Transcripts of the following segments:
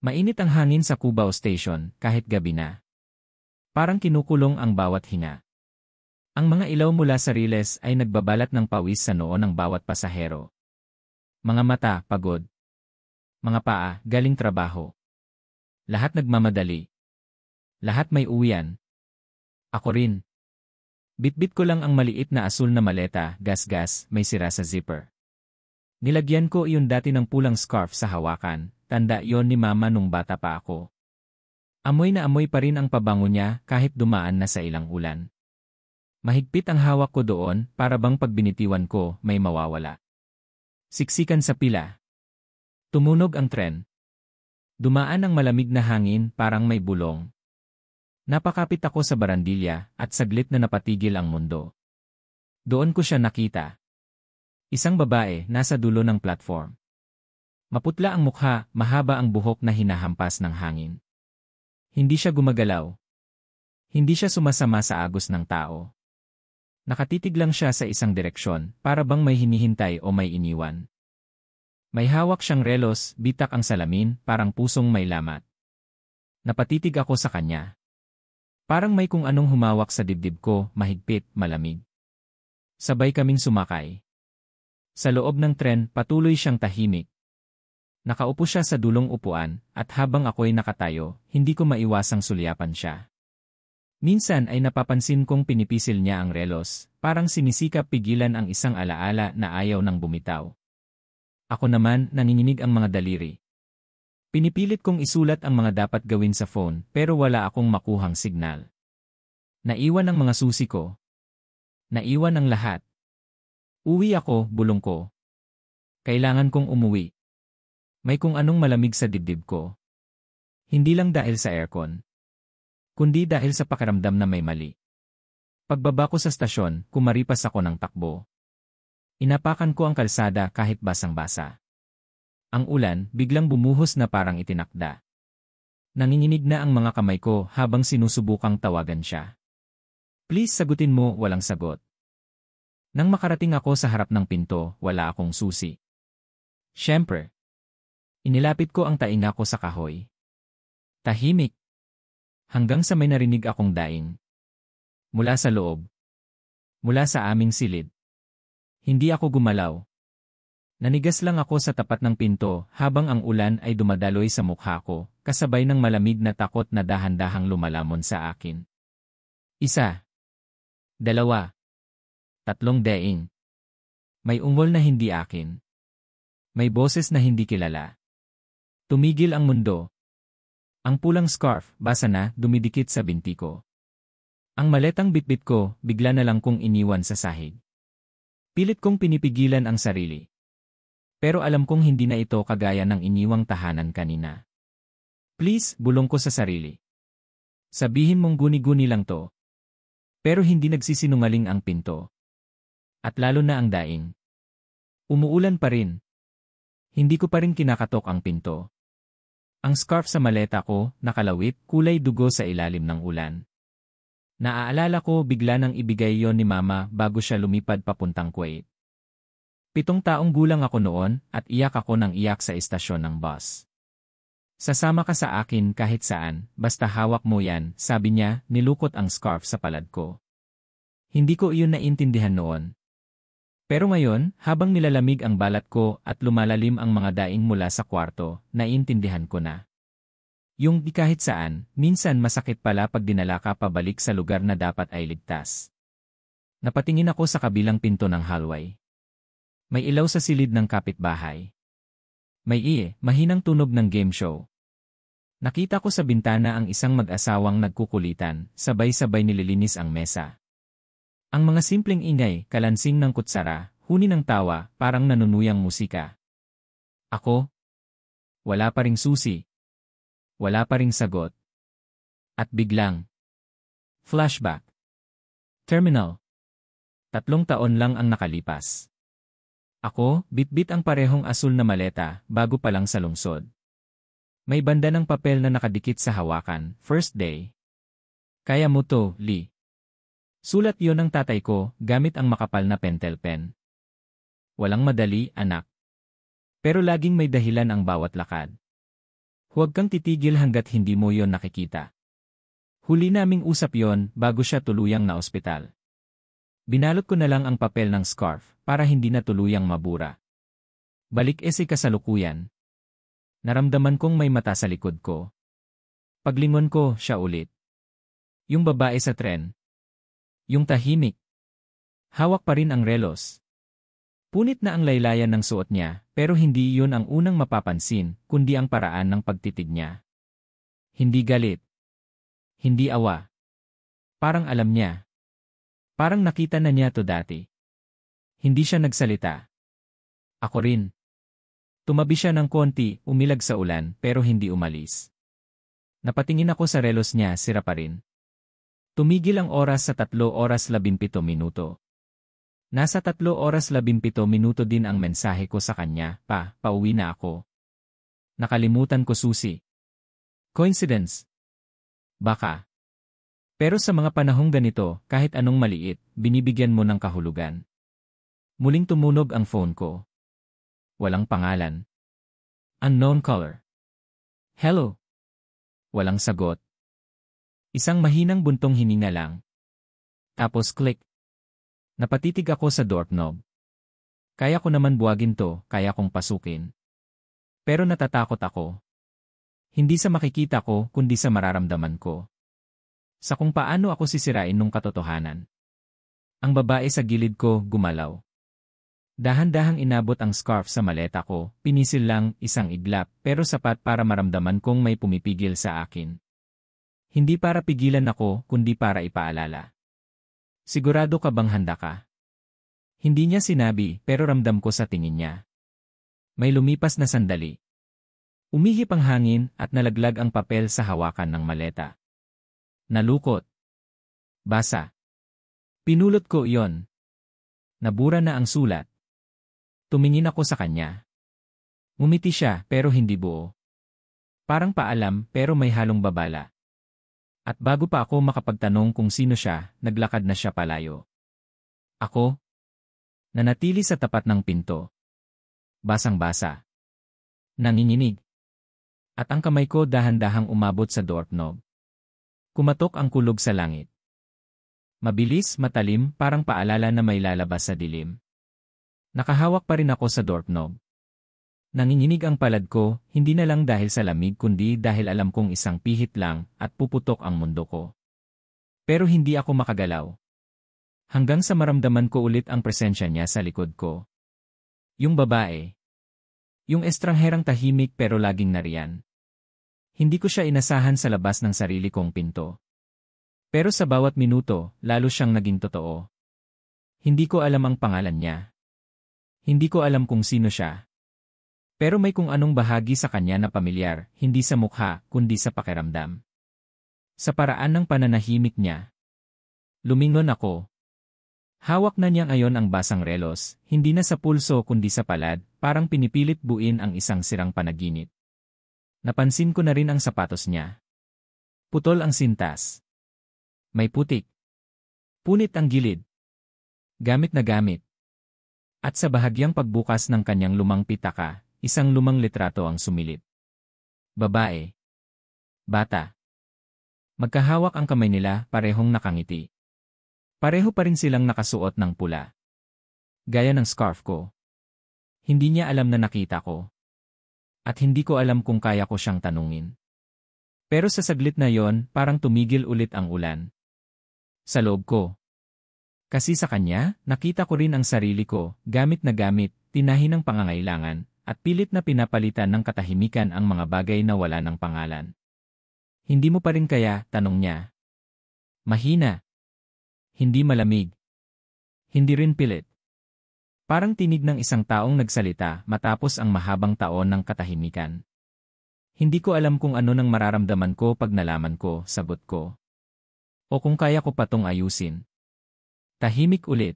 Mainit ang hangin sa Cubao Station kahit gabi na. Parang kinukulong ang bawat hinga. Ang mga ilaw mula sa riles ay nagbabalat ng pawis sa noo ng bawat pasahero. Mga mata, pagod. Mga paa, galing trabaho. Lahat nagmamadali. Lahat may uwian. Ako rin. Bitbit ko lang ang maliit na asul na maleta, gas-gas, may sira sa zipper. Nilagyan ko iyon dati ng pulang scarf sa hawakan, tanda yon ni mama nung bata pa ako. Amoy na amoy pa rin ang pabango niya kahit dumaan na sa ilang ulan. Mahigpit ang hawak ko doon para bang pag binitiwan ko may mawawala. Siksikan sa pila. Tumunog ang tren. Dumaan ang malamig na hangin parang may bulong. Napakapit ako sa barandilya at saglit na napatigil ang mundo. Doon ko siya nakita. Isang babae nasa dulo ng platform. Maputla ang mukha, mahaba ang buhok na hinahampas ng hangin. Hindi siya gumagalaw. Hindi siya sumasama sa agos ng tao. Nakatitig lang siya sa isang direksyon, para bang may hinihintay o may iniwan. May hawak siyang relos, bitak ang salamin, parang pusong may lamat. Napatitig ako sa kanya. Parang may kung anong humawak sa dibdib ko, mahigpit, malamig. Sabay kaming sumakay. Sa loob ng tren, patuloy siyang tahimik. Nakaupo siya sa dulong upuan, at habang ako'y nakatayo, hindi ko maiwasang sulyapan siya. Minsan ay napapansin kong pinipisil niya ang relos, parang sinisikap pigilan ang isang alaala na ayaw nang bumitaw. Ako naman, nanginginig ang mga daliri. Pinipilit kong isulat ang mga dapat gawin sa phone, pero wala akong makuhang signal. Naiwan ang mga susi ko. Naiwan ang lahat. Uwi ako, bulong ko. Kailangan kong umuwi. May kung anong malamig sa dibdib ko. Hindi lang dahil sa aircon, kundi dahil sa pakiramdam na may mali. Pagbaba ko sa stasyon, kumaripas ako ng takbo. Inapakan ko ang kalsada kahit basang-basa. Ang ulan biglang bumuhos na parang itinakda. Nanginginig na ang mga kamay ko habang sinusubukang tawagan siya. Please sagutin mo, walang sagot. Nang makarating ako sa harap ng pinto, wala akong susi. Siyempre. Inilapit ko ang tainga ko sa kahoy. Tahimik. Hanggang sa may narinig akong daing. Mula sa loob. Mula sa aming silid. Hindi ako gumalaw. Nanigas lang ako sa tapat ng pinto habang ang ulan ay dumadaloy sa mukha ko, kasabay ng malamig na takot na dahan-dahang lumalamon sa akin. 1, 2, 3 daing. May ungol na hindi akin. May boses na hindi kilala. Tumigil ang mundo. Ang pulang scarf, basa na, dumidikit sa binti ko. Ang maletang bitbit ko, bigla na lang kong iniwan sa sahig. Pilit kong pinipigilan ang sarili. Pero alam kong hindi na ito kagaya ng iniwang tahanan kanina. Please, bulong ko sa sarili. Sabihin mong guni-guni lang to. Pero hindi nagsisinungaling ang pinto. At lalo na ang daing. Umuulan pa rin. Hindi ko pa rin kinakatok ang pinto. Ang scarf sa maleta ko, nakalawit, kulay dugo sa ilalim ng ulan. Naaalala ko bigla nang ibigay yon ni mama bago siya lumipad papuntang Kuwait. 7 taong gulang ako noon at iyak ako ng iyak sa istasyon ng bus. Sasama ka sa akin kahit saan, basta hawak mo yan, sabi niya, nilukot ang scarf sa palad ko. Hindi ko iyon naintindihan noon. Pero ngayon, habang nilalamig ang balat ko at lumalalim ang mga daing mula sa kwarto, naiintindihan ko na. Yung di kahit saan, minsan masakit pala pag dinala ka pabalik sa lugar na dapat ay ligtas. Napatingin ako sa kabilang pinto ng hallway. May ilaw sa silid ng kapitbahay. May mahinang tunog ng game show. Nakita ko sa bintana ang isang mag-asawang nagkukulitan, sabay-sabay nililinis ang mesa. Ang mga simpleng ingay, kalansing ng kutsara, huni ng tawa, parang nanunuyang musika. Ako? Wala pa ring susi. Wala pa ring sagot. At biglang. Flashback. Terminal. 3 taon lang ang nakalipas. Ako, bitbit ang parehong asul na maleta, bago pa lang sa lungsod. May banda ng papel na nakadikit sa hawakan, first day. Kaya mo to, Lee. Sulat yon ng tatay ko, gamit ang makapal na pentel pen. Walang madali, anak. Pero laging may dahilan ang bawat lakad. Huwag kang titigil hanggat hindi mo yon nakikita. Huli naming usap yon bago siya tuluyang na ospital. Binalot ko na lang ang papel ng scarf para hindi na tuluyang mabura. Balik si kasalukuyan. Naramdaman kong may mata sa likod ko. Paglingon ko, siya ulit. Yung babae sa tren. Yung tahimik. Hawak pa rin ang relos. Punit na ang laylayan ng suot niya, pero hindi yun ang unang mapapansin, kundi ang paraan ng pagtitig niya. Hindi galit. Hindi awa. Parang alam niya. Parang nakita na niya to dati. Hindi siya nagsalita. Ako rin. Tumabi siya ng konti, umilag sa ulan, pero hindi umalis. Napatingin ako sa relos niya, sira pa rin. Tumigil ang oras sa 3:17 minuto. Nasa 3:17 minuto din ang mensahe ko sa kanya, pauwi na ako. Nakalimutan ko susi. Coincidence? Baka. Pero sa mga panahong ganito, kahit anong maliit, binibigyan mo ng kahulugan. Muling tumunog ang phone ko. Walang pangalan. Unknown caller. Hello. Walang sagot. Isang mahinang buntong hininga lang. Tapos click. Napatitig ako sa doorknob. Kaya ko naman buwagin to, kaya kong pasukin. Pero natatakot ako. Hindi sa makikita ko, kundi sa mararamdaman ko. Sa kung paano ako sisirain nung katotohanan. Ang babae sa gilid ko gumalaw. Dahan-dahang inabot ang scarf sa maleta ko, pinisil lang, isang iglap, pero sapat para maramdaman kong may pumipigil sa akin. Hindi para pigilan ako, kundi para ipaalala. Sigurado ka bang handa ka? Hindi niya sinabi, pero ramdam ko sa tingin niya. May lumipas na sandali. Umihip ang hangin at nalaglag ang papel sa hawakan ng maleta. Nalukot. Basa. Pinulot ko iyon. Nabura na ang sulat. Tumingin ako sa kanya. Ngumiti siya pero hindi buo. Parang paalam pero may halong babala. At bago pa ako makapagtanong kung sino siya, naglakad na siya palayo. Ako? Nanatili sa tapat ng pinto. Basang-basa. Nanginginig. At ang kamay ko dahan-dahang umabot sa doorknob. Kumatok ang kulog sa langit. Mabilis, matalim, parang paalala na may lalabas sa dilim. Nakahawak pa rin ako sa doorknob. Nanginginig ang palad ko, hindi na lang dahil sa lamig kundi dahil alam kong isang pihit lang at puputok ang mundo ko. Pero hindi ako makagalaw. Hanggang sa maramdaman ko ulit ang presensya niya sa likod ko. Yung babae. Yung estrangherang tahimik pero laging nariyan. Hindi ko siya inasahan sa labas ng sarili kong pinto. Pero sa bawat minuto, lalo siyang naging totoo. Hindi ko alam ang pangalan niya. Hindi ko alam kung sino siya. Pero may kung anong bahagi sa kanya na pamilyar, hindi sa mukha, kundi sa pakiramdam. Sa paraan ng pananahimik niya. Lumingon ako. Hawak na niya ngayon ang basang relos, hindi na sa pulso kundi sa palad, parang pinipilit buin ang isang sirang panaginip. Napansin ko na rin ang sapatos niya. Putol ang sintas. May putik. Punit ang gilid. Gamit na gamit. At sa bahagyang pagbukas ng kanyang lumang pitaka, isang lumang litrato ang sumilip. Babae. Bata. Magkahawak ang kamay nila, parehong nakangiti. Pareho pa rin silang nakasuot ng pula. Gaya ng scarf ko. Hindi niya alam na nakita ko. At hindi ko alam kung kaya ko siyang tanungin. Pero sa saglit na yon, parang tumigil ulit ang ulan. Sa loob ko. Kasi sa kanya, nakita ko rin ang sarili ko, gamit na gamit, tinahi ng pangangailangan, at pilit na pinapalitan ng katahimikan ang mga bagay na wala ng pangalan. Hindi mo pa rin kaya, tanong niya. Mahina. Hindi malamig. Hindi rin pilit. Parang tinig ng isang taong nagsalita matapos ang mahabang taon ng katahimikan. Hindi ko alam kung ano nang mararamdaman ko pag nalaman ko, sagot ko. O kung kaya ko patong ayusin. Tahimik ulit.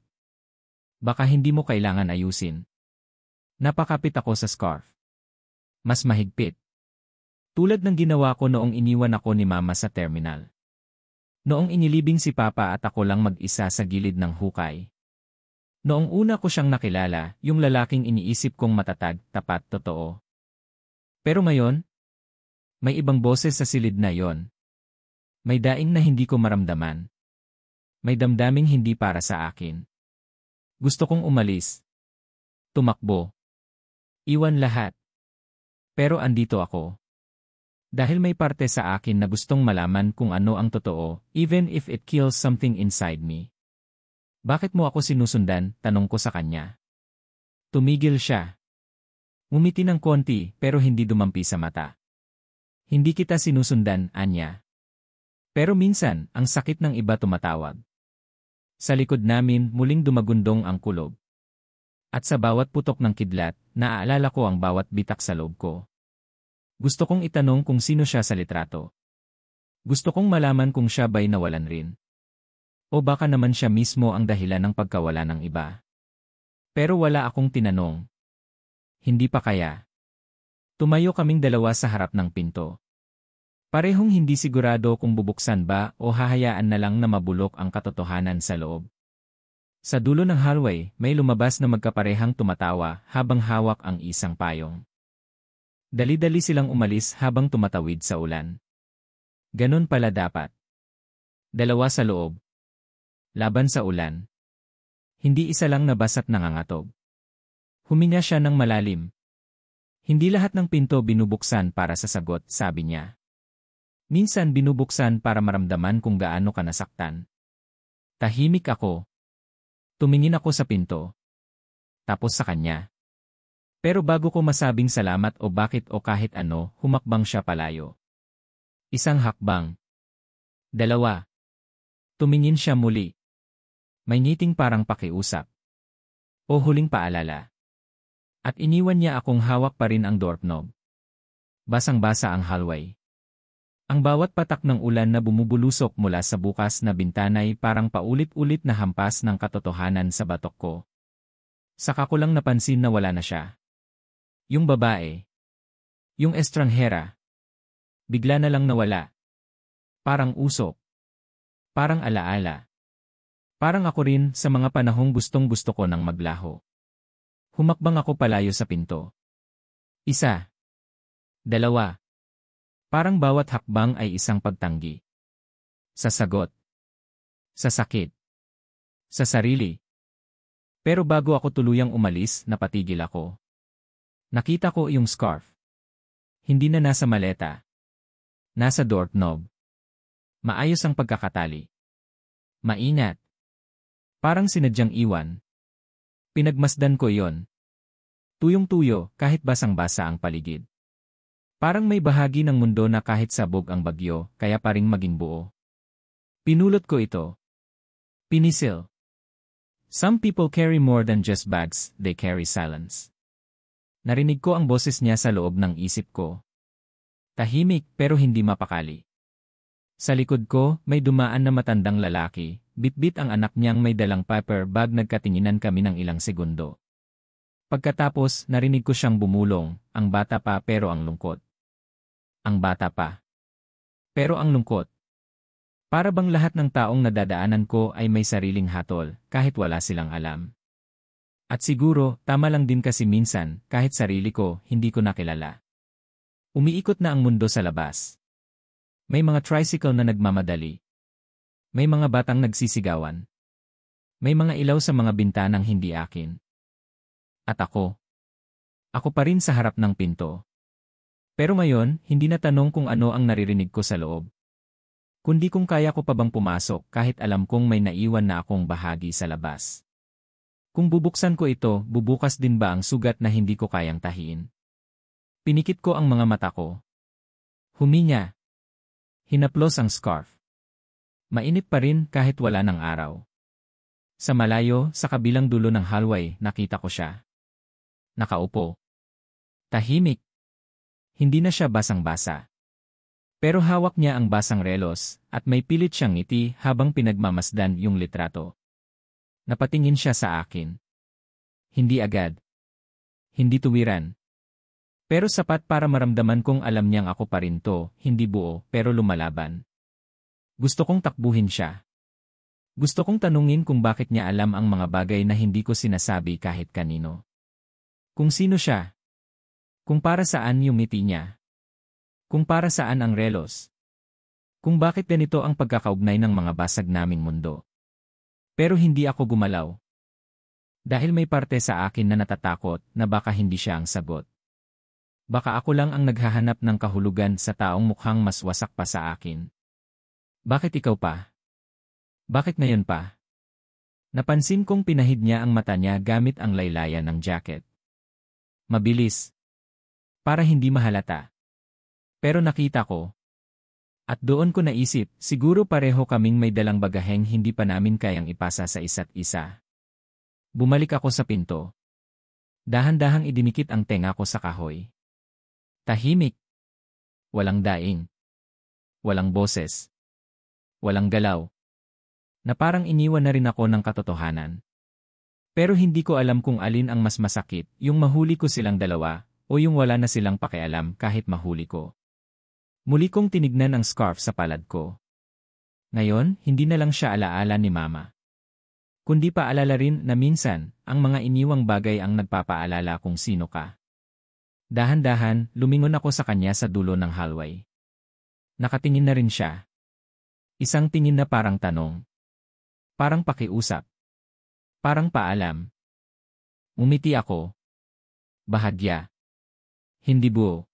Baka hindi mo kailangan ayusin. Napakapit ako sa scarf. Mas mahigpit. Tulad ng ginawa ko noong iniwan ako ni Mama sa terminal. Noong inilibing si Papa at ako lang mag-isa sa gilid ng hukay. Noong una ko siyang nakilala, yung lalaking iniisip kong matatag, tapat, totoo. Pero ngayon, May ibang boses sa silid na yon. May daing na hindi ko maramdaman. May damdaming hindi para sa akin. Gusto kong umalis. Tumakbo. Iwan lahat. Pero andito ako. Dahil may parte sa akin na gustong malaman kung ano ang totoo, even if it kills something inside me. Bakit mo ako sinusundan? Tanong ko sa kanya. Tumigil siya. Ngumiti ng konti pero hindi dumampi sa mata. Hindi kita sinusundan, anya. Pero minsan, ang sakit ng iba tumatawag. Sa likod namin, muling dumagundong ang kulob. At sa bawat putok ng kidlat, naaalala ko ang bawat bitak sa loob ko. Gusto kong itanong kung sino siya sa litrato. Gusto kong malaman kung siya ba'y nawalan rin. O baka naman siya mismo ang dahilan ng pagkawala ng iba. Pero wala akong tinanong. Hindi pa kaya. Tumayo kaming dalawa sa harap ng pinto. Parehong hindi sigurado kung bubuksan ba o hahayaan na lang na mabulok ang katotohanan sa loob. Sa dulo ng hallway, may lumabas na magkaparehang tumatawa habang hawak ang isang payong. Dali-dali silang umalis habang tumatawid sa ulan. Ganon pala dapat. Dalawa sa loob. Laban sa ulan. Hindi isa lang nabasa't nangangatog. Huminga siya ng malalim. Hindi lahat ng pinto binubuksan para sa sagot, sabi niya. Minsan binubuksan para maramdaman kung gaano ka nasaktan. Tahimik ako. Tumingin ako sa pinto. Tapos sa kanya. Pero bago ko masabing salamat o bakit o kahit ano, humakbang siya palayo. Isang hakbang. Dalawa. Tumingin siya muli. May ngiting parang pakiusap. O huling paalala. At iniwan niya akong hawak pa rin ang doorknob. Basang-basa ang hallway. Ang bawat patak ng ulan na bumubulusok mula sa bukas na bintana'y parang paulit-ulit na hampas ng katotohanan sa batok ko. Saka ko lang napansin na wala na siya. Yung babae. Yung estranghera. Bigla na lang nawala. Parang usok. Parang alaala. Parang ako rin sa mga panahong gustong-gusto ko nang maglaho. Humakbang ako palayo sa pinto. Isa. Dalawa. Parang bawat hakbang ay isang pagtanggi. Sa sagot. Sa sakit. Sa sarili. Pero bago ako tuluyang umalis, napatigil ako. Nakita ko yung scarf. Hindi na nasa maleta. Nasa doorknob. Maayos ang pagkakatali. Maingat. Parang sinadyang iwan. Pinagmasdan ko yon. Tuyong-tuyo kahit basang-basa ang paligid. Parang may bahagi ng mundo na kahit sabog ang bagyo, kaya pa ring maging buo. Pinulot ko ito. Pinisil. Some people carry more than just bags, they carry silence. Narinig ko ang boses niya sa loob ng isip ko. Tahimik pero hindi mapakali. Sa likod ko, may dumaan na matandang lalaki, bitbit ang anak niyang may dalang paper bag. Nagkatinginan kami ng ilang segundo. Pagkatapos, narinig ko siyang bumulong, ang bata pa pero ang lungkot. Ang bata pa. Pero ang lungkot. Para bang lahat ng taong nadadaanan ko ay may sariling hatol, kahit wala silang alam. At siguro, tama lang din kasi minsan, kahit sarili ko, hindi ko nakilala. Umiikot na ang mundo sa labas. May mga tricycle na nagmamadali. May mga batang nagsisigawan. May mga ilaw sa mga bintanang hindi akin. At ako. Ako pa rin sa harap ng pinto. Pero ngayon, hindi na tanong kung ano ang naririnig ko sa loob. Kundi kung kaya ko pa bang pumasok kahit alam kong may naiwan na akong bahagi sa labas. Kung bubuksan ko ito, bubukas din ba ang sugat na hindi ko kayang tahiin? Pinikit ko ang mga mata ko. Huminga. Hinaplos ang scarf. Mainit pa rin kahit wala ng araw. Sa malayo, sa kabilang dulo ng hallway, nakita ko siya. Nakaupo. Tahimik. Hindi na siya basang-basa. Pero hawak niya ang basang relos, at may pilit siyang ngiti habang pinagmamasdan yung litrato. Napatingin siya sa akin. Hindi agad. Hindi tuwiran. Pero sapat para maramdaman kong alam niyang ako pa rin to, hindi buo, pero lumalaban. Gusto kong takbuhin siya. Gusto kong tanungin kung bakit niya alam ang mga bagay na hindi ko sinasabi kahit kanino. Kung sino siya. Kung para saan yung ngiti niya. Kung para saan ang relos. Kung bakit ganito ang pagkakaugnay ng mga basag naming mundo. Pero hindi ako gumalaw. Dahil may parte sa akin na natatakot na baka hindi siya ang sagot. Baka ako lang ang naghahanap ng kahulugan sa taong mukhang mas wasak pa sa akin. Bakit ikaw pa? Bakit ngayon pa? Napansin kong pinahid niya ang mata niya gamit ang laylayan ng jacket. Mabilis. Para hindi mahalata. Pero nakita ko. At doon ko naisip, siguro pareho kaming may dalang bagaheng hindi pa namin kayang ipasa sa isa't isa. Bumalik ako sa pinto. Dahan-dahang idinikit ang tenga ko sa kahoy. Tahimik. Walang daing. Walang boses. Walang galaw. Na parang iniwan na rin ako ng katotohanan. Pero hindi ko alam kung alin ang mas masakit, yung mahuli ko silang dalawa, o yung wala na silang pakialam kahit mahuli ko. Muli kong tinignan ang scarf sa palad ko. Ngayon, hindi na lang siya alaala ni Mama. Kundi paalala rin na minsan, ang mga iniwang bagay ang nagpapaalala kung sino ka. Dahan-dahan, lumingon ako sa kanya sa dulo ng hallway. Nakatingin na rin siya. Isang tingin na parang tanong. Parang pakiusap. Parang paalam. Umiti ako. Bahagya. Hindi buo.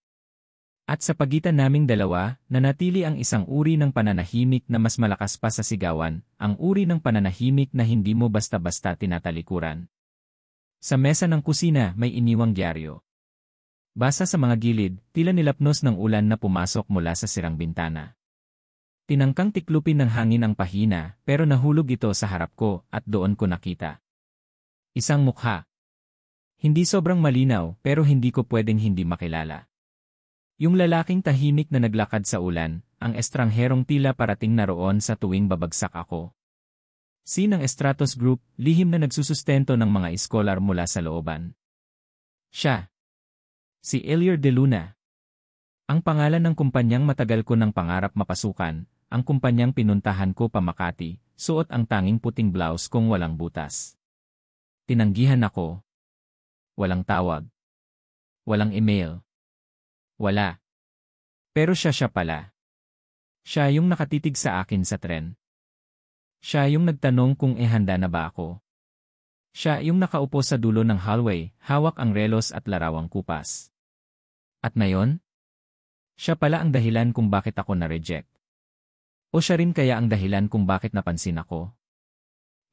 At sa pagitan naming dalawa, nanatili ang isang uri ng pananahimik na mas malakas pa sa sigawan, ang uri ng pananahimik na hindi mo basta-basta tinatalikuran. Sa mesa ng kusina may iniwang dyaryo. Basa sa mga gilid, tila nilapnos ng ulan na pumasok mula sa sirang bintana. Tinangkang tiklupin ng hangin ang pahina, pero nahulog ito sa harap ko at doon ko nakita. Isang mukha. Hindi sobrang malinaw, pero hindi ko pwedeng hindi makilala. Yung lalaking tahimik na naglakad sa ulan, ang estrangherong tila parating na roon sa tuwing babagsak ako. Si ng Estratos Group, lihim na nagsusustento ng mga iskolar mula sa looban. Siya. Si Elier de Luna. Ang pangalan ng kumpanyang matagal ko ng pangarap mapasukan, ang kumpanyang pinuntahan ko pa Makati, suot ang tanging puting blouse kong walang butas. Tinanggihan ako. Walang tawag. Walang email. Wala. Pero siya pala. Siya yung nakatitig sa akin sa tren. Siya yung nagtanong kung handa na ba ako. Siya yung nakaupo sa dulo ng hallway, hawak ang relos at larawang kupas. At ngayon? Siya pala ang dahilan kung bakit ako na-reject. O siya rin kaya ang dahilan kung bakit napansin ako.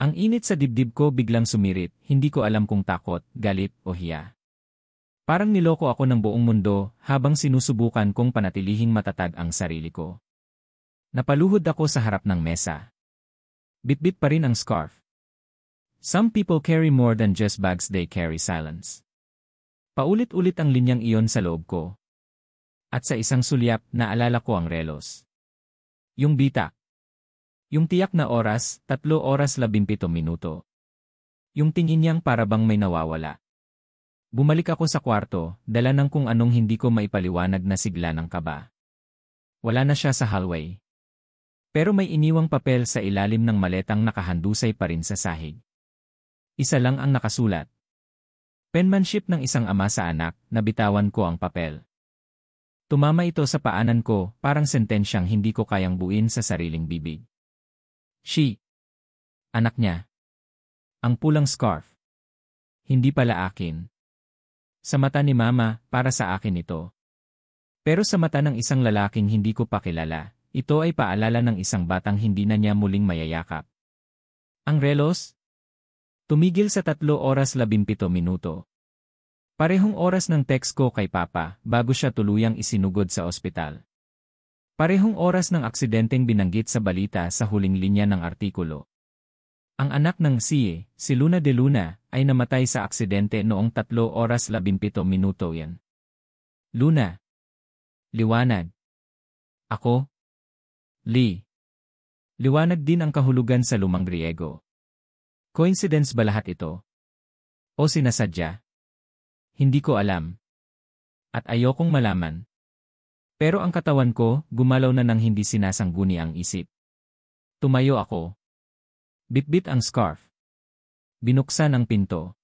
Ang init sa dibdib ko biglang sumirit, hindi ko alam kung takot, galit o hiya. Parang niloko ako ng buong mundo habang sinusubukan kong panatilihing matatag ang sarili ko. Napaluhod ako sa harap ng mesa. Bitbit pa rin ang scarf. Some people carry more than just bags, they carry silence. Paulit-ulit ang linyang iyon sa loob ko. At sa isang sulyap, naalala ko ang relos. Yung bitak. Yung tiyak na oras, 3 oras 17 minuto. Yung tingin niyang parabang may nawawala. Bumalik ako sa kwarto, dala ng kung anong hindi ko maipaliwanag na sigla ng kaba. Wala na siya sa hallway. Pero may iniwang papel sa ilalim ng maletang nakahandusay pa rin sa sahig. Isa lang ang nakasulat. Penmanship ng isang ama sa anak, nabitawan ko ang papel. Tumama ito sa paanan ko, parang sentensyang hindi ko kayang buuin sa sariling bibig. She. Anak niya. Ang pulang scarf. Hindi pala akin. Sa mata ni Mama, para sa akin ito. Pero sa mata ng isang lalaking hindi ko pa kilala, ito ay paalala ng isang batang hindi na niya muling mayayakap. Ang relos? Tumigil sa 3 oras 17 minuto. Parehong oras ng text ko kay Papa bago siya tuluyang isinugod sa ospital. Parehong oras ng aksidenteng binanggit sa balita sa huling linya ng artikulo. Ang anak ng si Luna de Luna, ay namatay sa aksidente noong 3 oras 17 minuto yan. Luna. Liwanag. Ako. Lee. Liwanag din ang kahulugan sa lumang Griego. Coincidence ba lahat ito? O sinasadya? Hindi ko alam. At ayokong malaman. Pero ang katawan ko, gumalaw na nang hindi sinasangguni ang isip. Tumayo ako. Bitbit ang scarf. Binuksan ang pinto.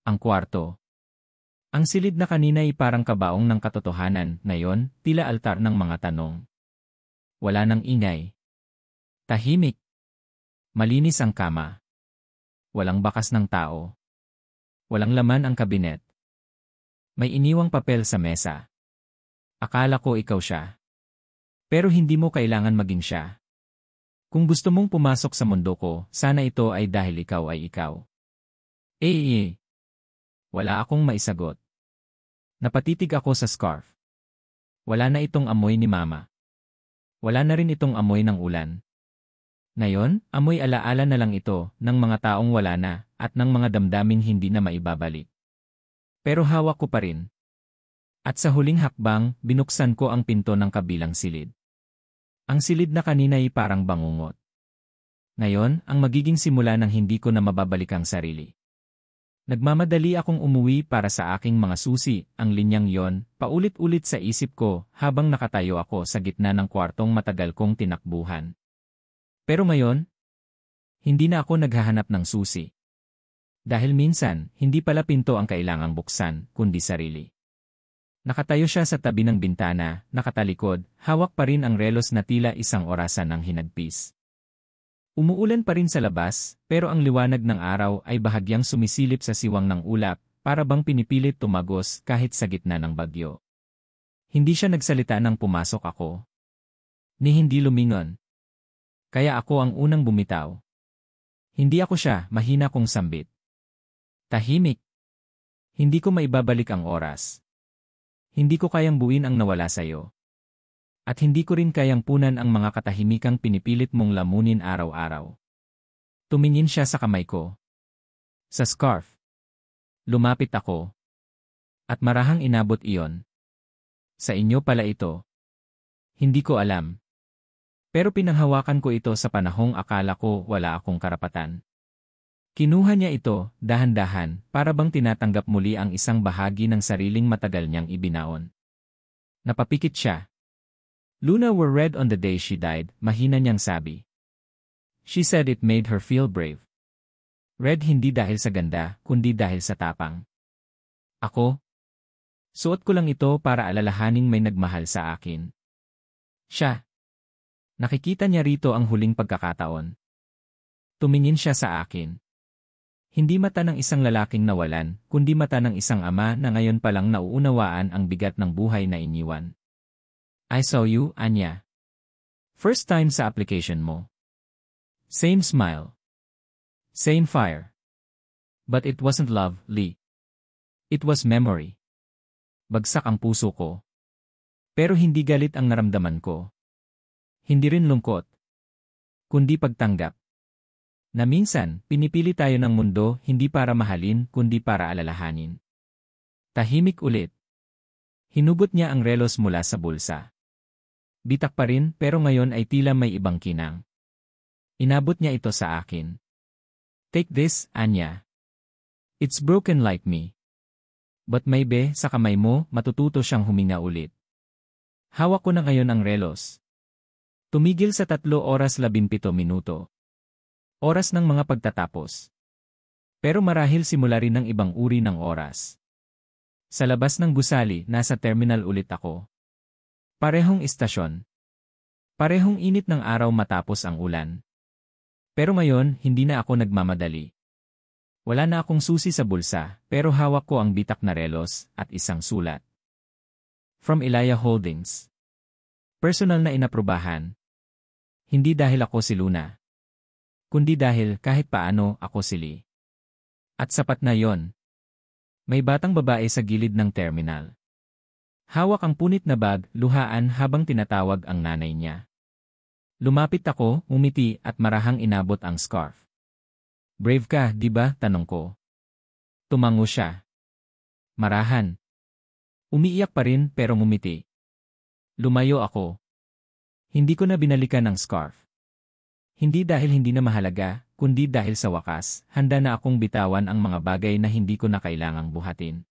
Ang kwarto. Ang silid na kanina ay parang kabaong ng katotohanan, ngayon, tila altar ng mga tanong. Wala nang ingay. Tahimik. Malinis ang kama. Walang bakas ng tao. Walang laman ang kabinet. May iniwang papel sa mesa. Akala ko ikaw siya. Pero hindi mo kailangan maging siya. Kung gusto mong pumasok sa mundo ko, sana ito ay dahil ikaw ay ikaw. Wala akong maisagot. Napatitig ako sa scarf. Wala na itong amoy ni mama. Wala na rin itong amoy ng ulan. Ngayon, amoy alaala na lang ito ng mga taong wala na at ng mga damdaming hindi na maibabalik. Pero hawak ko pa rin. At sa huling hakbang, binuksan ko ang pinto ng kabilang silid. Ang silid na kanina ay parang bangungot. Ngayon, ang magiging simula ng hindi ko na mababalik ang sarili. Nagmamadali akong umuwi para sa aking mga susi, ang linyang yon, paulit-ulit sa isip ko habang nakatayo ako sa gitna ng kwartong matagal kong tinakbuhan. Pero ngayon, hindi na ako naghahanap ng susi. Dahil minsan, hindi pala pinto ang kailangang buksan, kundi sarili. Nakatayo siya sa tabi ng bintana, nakatalikod, hawak pa rin ang relos na tila isang orasan ng hinagpis. Umuulan pa rin sa labas, pero ang liwanag ng araw ay bahagyang sumisilip sa siwang ng ulap, para bang pinipilit tumagos kahit sa gitna ng bagyo. Hindi siya nagsalita nang pumasok ako. Ni hindi lumingon. Kaya ako ang unang bumitaw. Hindi ako siya, mahina kong sambit. Tahimik. Hindi ko maibabalik ang oras. Hindi ko kayang buuin ang nawala sa'yo. At hindi ko rin kayang punan ang mga katahimikang pinipilit mong lamunin araw-araw. Tumingin siya sa kamay ko. Sa scarf. Lumapit ako. At marahang inabot iyon. Sa inyo pala ito. Hindi ko alam. Pero pinanghawakan ko ito sa panahong akala ko wala akong karapatan. Kinuha niya ito, dahan-dahan, para bang tinatanggap muli ang isang bahagi ng sariling matagal niyang ibinaon. Napapikit siya. Luna were red on the day she died, mahina niyang sabi. She said it made her feel brave. Red hindi dahil sa ganda, kundi dahil sa tapang. Ako? Suot ko lang ito para alalahaning may nagmahal sa akin. Siya. Nakikita niya rito ang huling pagkakataon. Tumingin siya sa akin. Hindi mata ng isang lalaking nawalan, kundi mata ng isang ama na ngayon palang nauunawaan ang bigat ng buhay na iniwan. I saw you, Anya. First time sa application mo. Same smile. Same fire. But it wasn't love, Lee. It was memory. Bagsak ang puso ko. Pero hindi galit ang naramdaman ko. Hindi rin lungkot. Kundi pagtanggap. Na minsan, pinipili tayo ng mundo hindi para mahalin kundi para alalahanin. Tahimik ulit. Hinugot niya ang relos mula sa bulsa. Bitak pa rin pero ngayon ay tila may ibang kinang. Inabot niya ito sa akin. Take this, Anya. It's broken like me. But maybe sa kamay mo matututo siyang huminga ulit. Hawak ko na ngayon ang relos. Tumigil sa 3 oras 17 minuto. Oras ng mga pagtatapos. Pero marahil simula rin ng ibang uri ng oras. Sa labas ng gusali, nasa terminal ulit ako. Parehong istasyon. Parehong init ng araw matapos ang ulan. Pero ngayon, hindi na ako nagmamadali. Wala na akong susi sa bulsa, pero hawak ko ang bitak na relos at isang sulat. From Elia Holdings. Personal na inaprubahan. Hindi dahil ako si Luna. Kundi dahil kahit paano ako si Lee. At sapat na yon. May batang babae sa gilid ng terminal. Hawak ang punit na bag, luhaan habang tinatawag ang nanay niya. Lumapit ako, umiti at marahang inabot ang scarf. Brave ka, di ba? Tanong ko. Tumango siya. Marahan. Umiiyak pa rin pero ngumiti. Lumayo ako. Hindi ko na binalikan ang scarf. Hindi dahil hindi na mahalaga, kundi dahil sa wakas, handa na akong bitawan ang mga bagay na hindi ko na kailangang buhatin.